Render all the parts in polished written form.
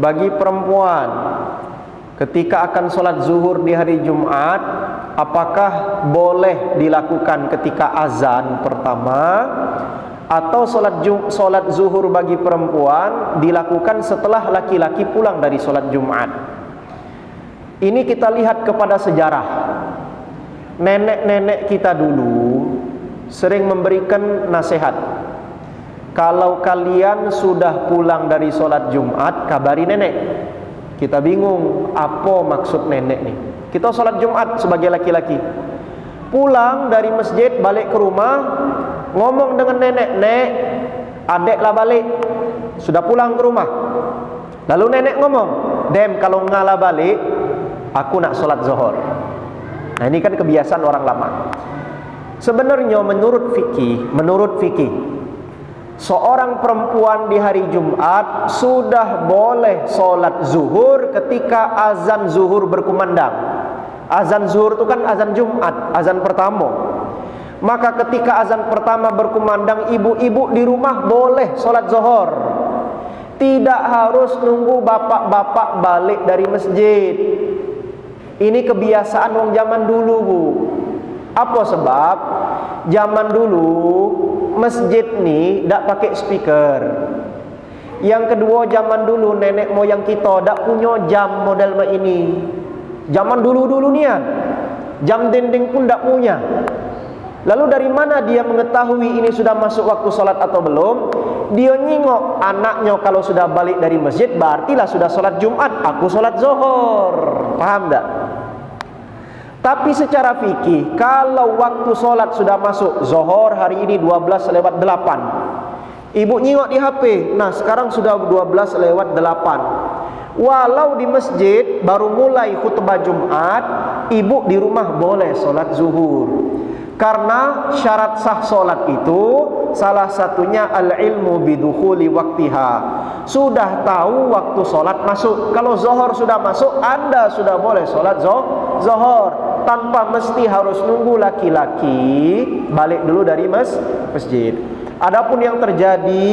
bagi perempuan ketika akan sholat zuhur di hari Jumat, apakah boleh dilakukan ketika azan pertama, atau sholat zuhur bagi perempuan dilakukan setelah laki-laki pulang dari sholat Jumat? Ini kita lihat kepada sejarah. Nenek-nenek kita dulu sering memberikan nasihat. Kalau kalian sudah pulang dari sholat Jumat, kabari nenek. Kita bingung, apa maksud nenek nih? Kita sholat Jumat sebagai laki-laki, pulang dari masjid balik ke rumah, ngomong dengan nenek, "Nek, adeklah balik, sudah pulang ke rumah." Lalu nenek ngomong, "Dem, kalau ngalah balik, aku nak sholat zuhur." Nah, ini kan kebiasaan orang lama. Sebenarnya menurut fikih, seorang perempuan di hari Jumat sudah boleh sholat zuhur ketika azan zuhur berkumandang. Azan zuhur itu kan azan Jumat, azan pertama. Maka ketika azan pertama berkumandang, ibu-ibu di rumah boleh sholat zuhur. Tidak harus nunggu bapak-bapak balik dari masjid. Ini kebiasaan orang zaman dulu, Bu. Apa sebab? Zaman dulu masjid nih tidak pakai speaker. Yang kedua, zaman dulu nenek moyang kita tidak punya jam model ini. Zaman dulu nih ya, jam dinding pun tidak punya. Lalu dari mana dia mengetahui ini sudah masuk waktu sholat atau belum? Dia nyingok anaknya kalau sudah balik dari masjid, berartilah sudah sholat Jumat, aku sholat zuhur. Paham tak? Tapi secara fikih, kalau waktu sholat sudah masuk zuhur hari ini 12:08, ibu nyingok di HP, nah sekarang sudah 12:08. Walau di masjid baru mulai khutbah Jumat, ibu di rumah boleh sholat zuhur. Karena syarat sah sholat itu salah satunya al-ilmu bidukhuli waktiha. Sudah tahu waktu sholat masuk. Kalau zuhur sudah masuk, Anda sudah boleh sholat zuhur, tanpa mesti harus nunggu laki-laki balik dulu dari masjid. Adapun yang terjadi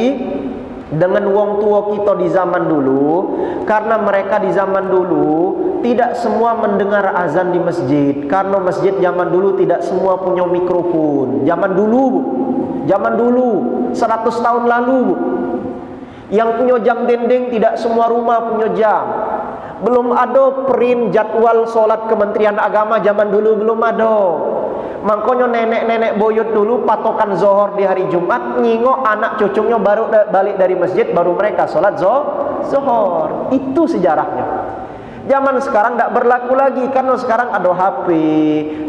dengan wong tua kita di zaman dulu, karena mereka di zaman dulu tidak semua mendengar azan di masjid, karena masjid zaman dulu tidak semua punya mikrofon. Zaman dulu 100 tahun lalu, Bu. Yang punya jam dinding tidak semua rumah punya jam. Belum ada print jadwal sholat Kementerian Agama, zaman dulu belum ada. Makanya nenek-nenek boyot dulu patokan zuhur di hari Jumat, nyingok anak cucunya baru balik dari masjid, baru mereka sholat zuhur. Itu sejarahnya. Zaman sekarang tidak berlaku lagi, karena sekarang ada HP,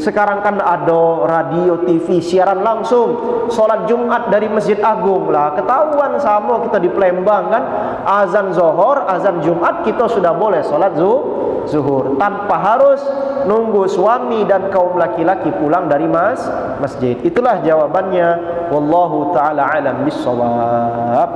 sekarang kan ada radio, TV, siaran langsung. Sholat Jumat dari Masjid Agung lah, ketahuan sama kita di Palembang kan, azan zuhur, azan Jumat kita sudah boleh sholat zuhur tanpa harus nunggu suami dan kaum laki-laki pulang dari masjid. Itulah jawabannya. Wallahu ta'ala alam bissawab.